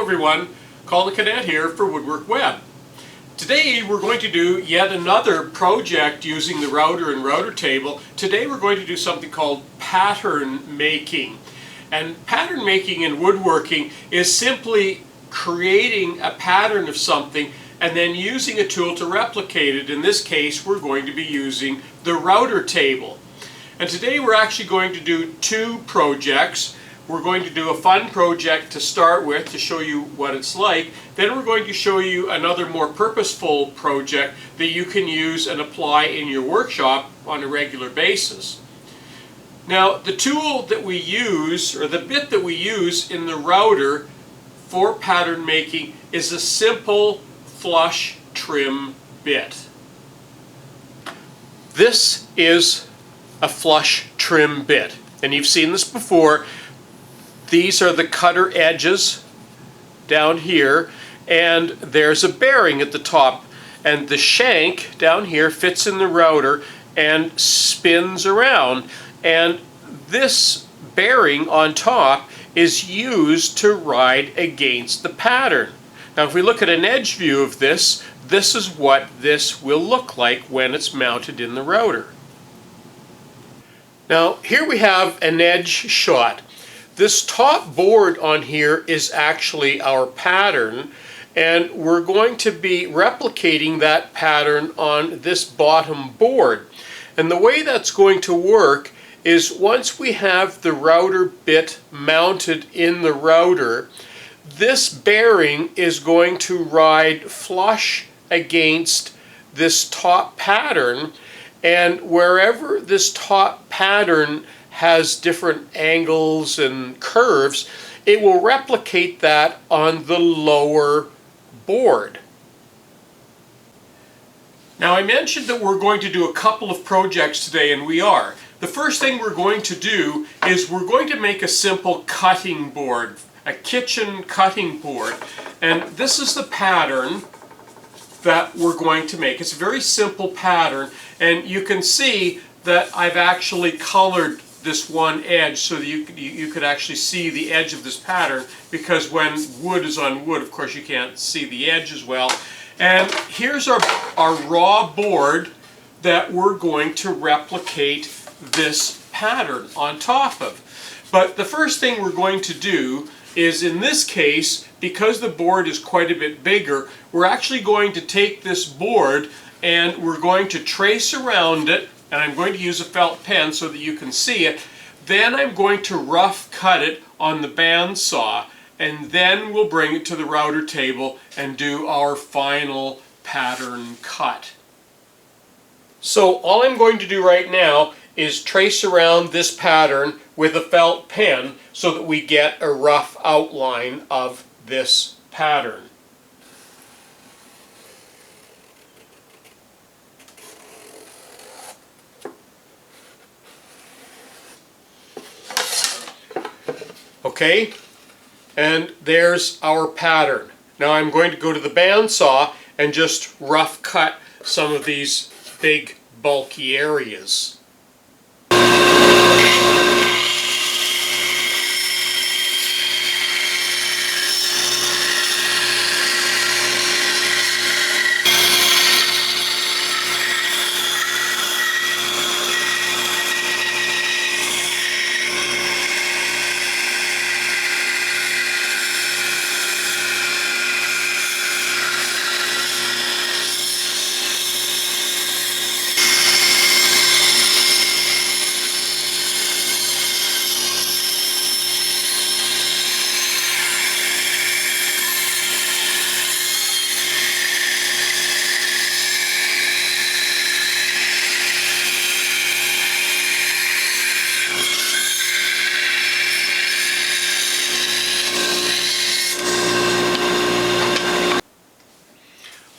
everyone, Colin Cadet here for Woodwork Web. Today we're going to do yet another project using the router and router table. Today we're going to do something called pattern making. And pattern making in woodworking is simply creating a pattern of something and then using a tool to replicate it. In this case we're going to be using the router table. And today we're actually going to do two projects. We're going to do a fun project to start with to show you what it's like. Then we're going to show you another more purposeful project that you can use and apply in your workshop on a regular basis. Now the tool that we use, or the bit that we use in the router for pattern making, is a simple flush trim bit. This is a flush trim bit, and you've seen this before. These are the cutter edges down here, and there's a bearing at the top, and the shank down here fits in the router and spins around, and this bearing on top is used to ride against the pattern. Now if we look at an edge view of this, this is what this will look like when it's mounted in the router. Now here we have an edge shot. This top board on here is actually our pattern, and we're going to be replicating that pattern on this bottom board. And the way that's going to work is once we have the router bit mounted in the router, this bearing is going to ride flush against this top pattern, and wherever this top pattern has different angles and curves, it will replicate that on the lower board. Now I mentioned that we're going to do a couple of projects today, and we are. The first thing we're going to do is we're going to make a simple cutting board, a kitchen cutting board, and this is the pattern that we're going to make. It's a very simple pattern, and you can see that I've actually colored this one edge so that you could actually see the edge of this pattern, because when wood is on wood, of course you can't see the edge as well. And here's our raw board that we're going to replicate this pattern on top of. But the first thing we're going to do is, in this case, because the board is quite a bit bigger, we're actually going to take this board and we're going to trace around it, and I'm going to use a felt pen so that you can see it. Then I'm going to rough cut it on the bandsaw, and then we'll bring it to the router table and do our final pattern cut. So all I'm going to do right now is trace around this pattern with a felt pen so that we get a rough outline of this pattern. Okay, and there's our pattern. Now I'm going to go to the bandsaw and just rough cut some of these big bulky areas.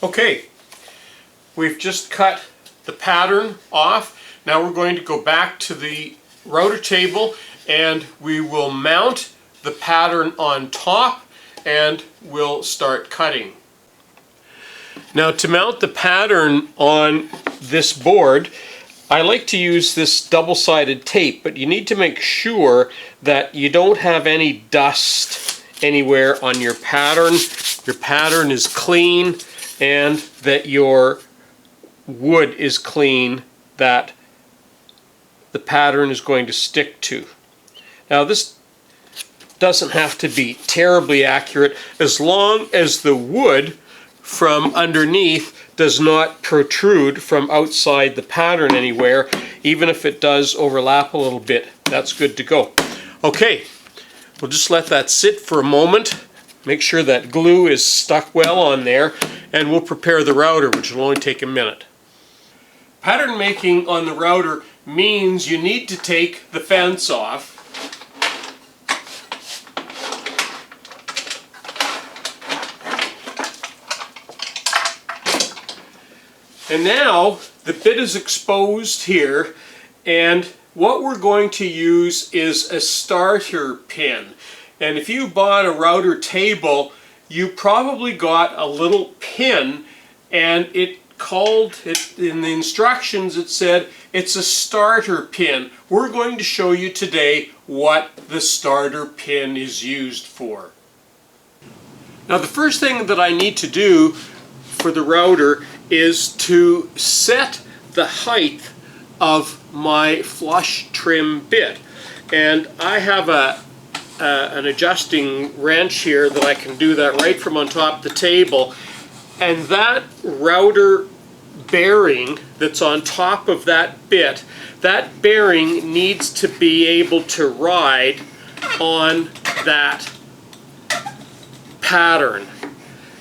Okay, we've just cut the pattern off. Now we're going to go back to the router table and we will mount the pattern on top and we'll start cutting. Now to mount the pattern on this board, I like to use this double-sided tape, but you need to make sure that you don't have any dust anywhere on your pattern is clean, and that your wood is clean that the pattern is going to stick to. Now this doesn't have to be terribly accurate as long as the wood from underneath does not protrude from outside the pattern anywhere. Even if it does overlap a little bit, that's good to go. Okay, we'll just let that sit for a moment. Make sure that glue is stuck well on there, and we'll prepare the router, which will only take a minute. Pattern making on the router means you need to take the fence off. And now the bit is exposed here, and what we're going to use is a starter pin. And if you bought a router table, you probably got a little pin, and in the instructions it said it's a starter pin. We're going to show you today what the starter pin is used for. Now the first thing that I need to do for the router is to set the height of my flush trim bit. And I have an adjusting wrench here that I can do that right from on top of the table. And that router bearing that's on top of that bit, that bearing needs to be able to ride on that pattern.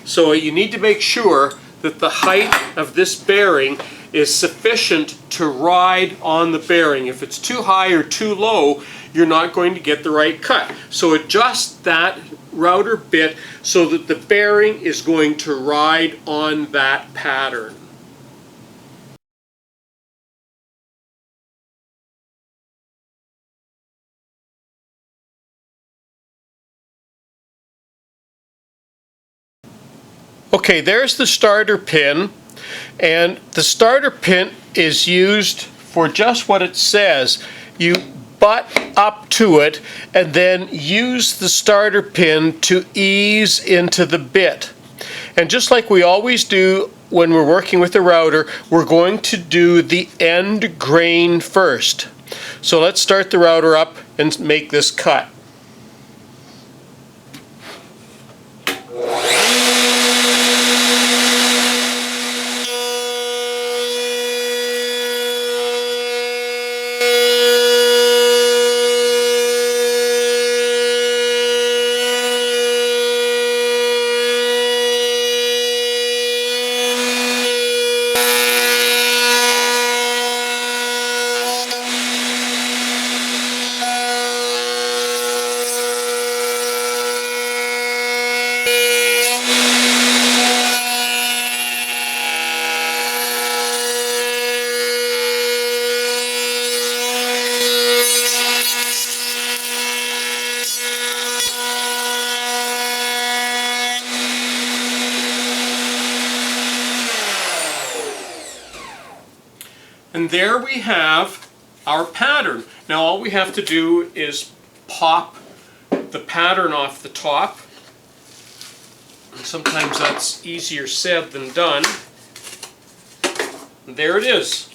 So you need to make sure that the height of this bearing is sufficient to ride on the bearing. If it's too high or too low, you're not going to get the right cut. So adjust that router bit so that the bearing is going to ride on that pattern. Okay, there's the starter pin, and the starter pin is used for just what it says. You butt up to it and then use the starter pin to ease into the bit. And just like we always do when we're working with the router, we're going to do the end grain first. So let's start the router up and make this cut. And there we have our pattern. Now all we have to do is pop the pattern off the top. And sometimes that's easier said than done. And there it is.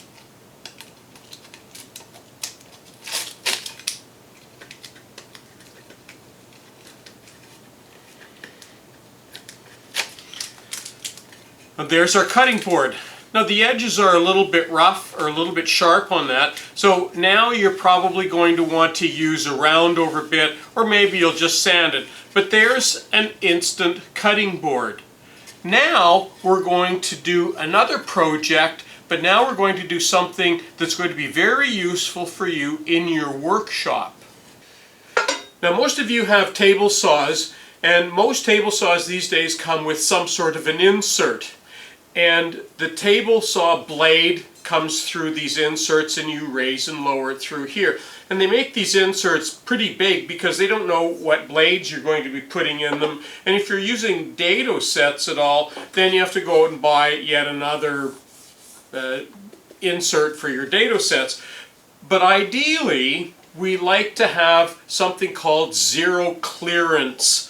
And there's our cutting board. Now the edges are a little bit rough or a little bit sharp on that, so now you're probably going to want to use a round over bit, or maybe you'll just sand it. But there's an instant cutting board. Now we're going to do another project, but now we're going to do something that's going to be very useful for you in your workshop. Now most of you have table saws, and most table saws these days come with some sort of an insert. And the table saw blade comes through these inserts, and you raise and lower it through here. And they make these inserts pretty big because they don't know what blades you're going to be putting in them. And if you're using dado sets at all, then you have to go out and buy yet another insert for your dado sets. But ideally, we like to have something called zero clearance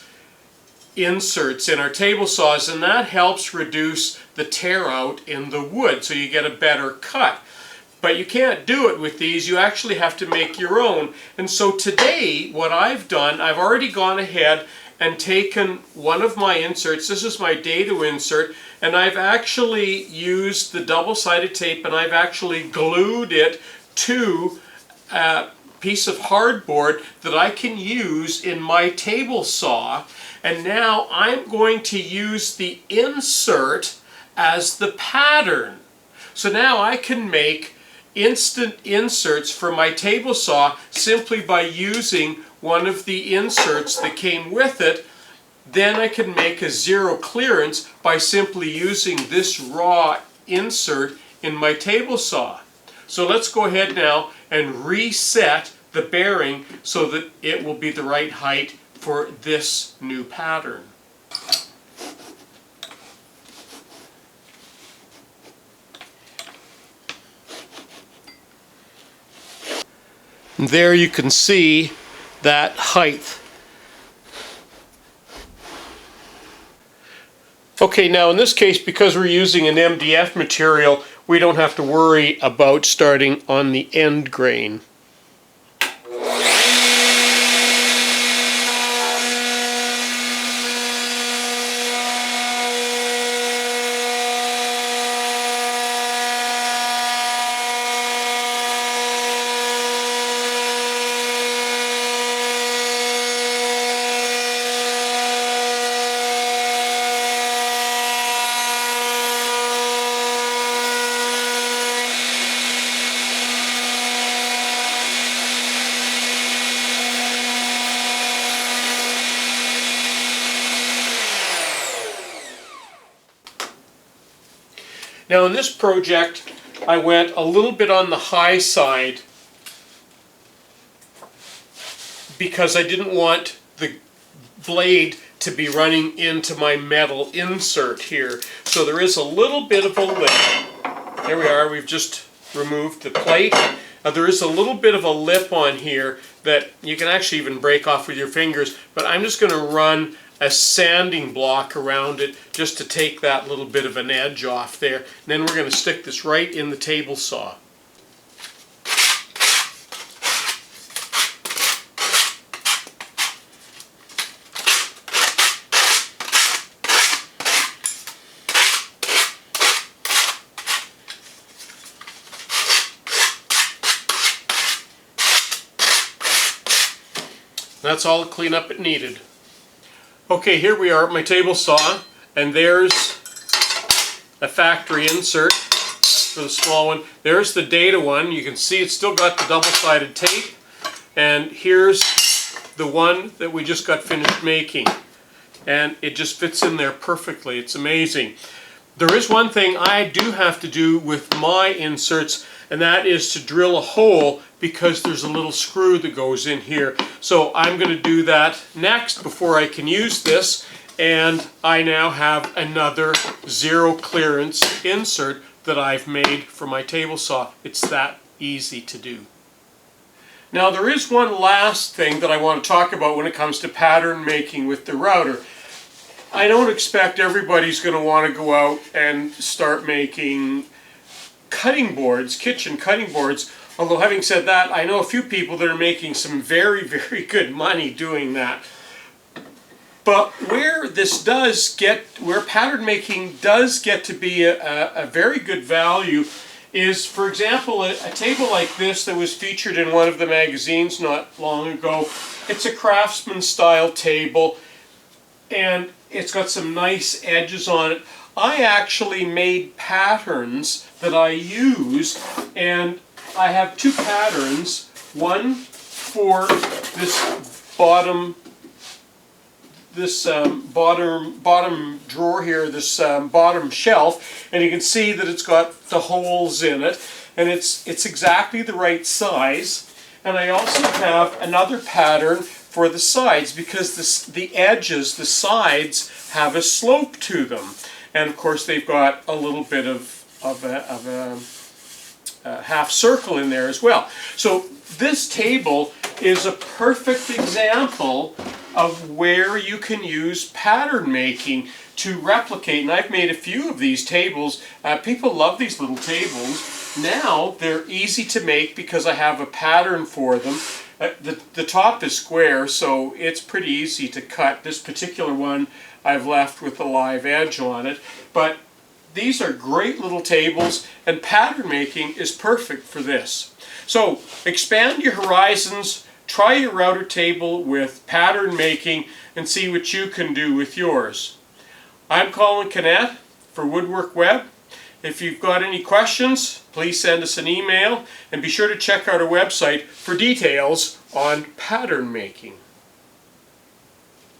inserts in our table saws, and that helps reduce the tear out in the wood, so you get a better cut. But you can't do it with these, you actually have to make your own. And so today, what I've done, I've already gone ahead and taken one of my inserts, this is my dado insert, and I've actually used the double-sided tape and I've actually glued it to a piece of hardboard that I can use in my table saw. And now I'm going to use the insert as the pattern. So now I can make instant inserts for my table saw simply by using one of the inserts that came with it. Then I can make a zero clearance by simply using this raw insert in my table saw. So let's go ahead now and reset the bearing so that it will be the right height for this new pattern. And there you can see that height. Okay, now in this case, because we're using an MDF material, we don't have to worry about starting on the end grain. Now in this project, I went a little bit on the high side because I didn't want the blade to be running into my metal insert here. So there is a little bit of a lip. There we are, we've just removed the plate. There is a little bit of a lip on here that you can actually even break off with your fingers, but I'm just going to run a sanding block around it just to take that little bit of an edge off there. And then we're going to stick this right in the table saw. That's all the cleanup it needed. Okay, here we are at my table saw, and there's a factory insert for the small one. There's the data one. You can see it's still got the double-sided tape. And here's the one that we just got finished making. And it just fits in there perfectly. It's amazing. There is one thing I do have to do with my inserts, and that is to drill a hole because there's a little screw that goes in here. So I'm going to do that next before I can use this, and I now have another zero clearance insert that I've made for my table saw. It's that easy to do. Now there is one last thing that I want to talk about when it comes to pattern making with the router. I don't expect everybody's going to want to go out and start making cutting boards, kitchen cutting boards. Although having said that, I know a few people that are making some very, very good money doing that. But where this does get, where pattern making does get to be a very good value is, for example, a table like this that was featured in one of the magazines not long ago. It's a craftsman style table, and it's got some nice edges on it. I actually made patterns that I use, and I have two patterns. One for this bottom drawer here, this bottom shelf, and you can see that it's got the holes in it, and it's exactly the right size. And I also have another pattern for the sides because the edges, the sides, have a slope to them. And of course they've got a little bit of a half circle in there as well. So this table is a perfect example of where you can use pattern making to replicate. And I've made a few of these tables. People love these little tables. Now they're easy to make because I have a pattern for them. The top is square, so it's pretty easy to cut. This particular one I've left with a live edge on it. But these are great little tables, and pattern making is perfect for this. So expand your horizons, try your router table with pattern making, and see what you can do with yours. I'm Colin Canet for Woodwork Web. If you've got any questions, please send us an email, and be sure to check out our website for details on pattern making.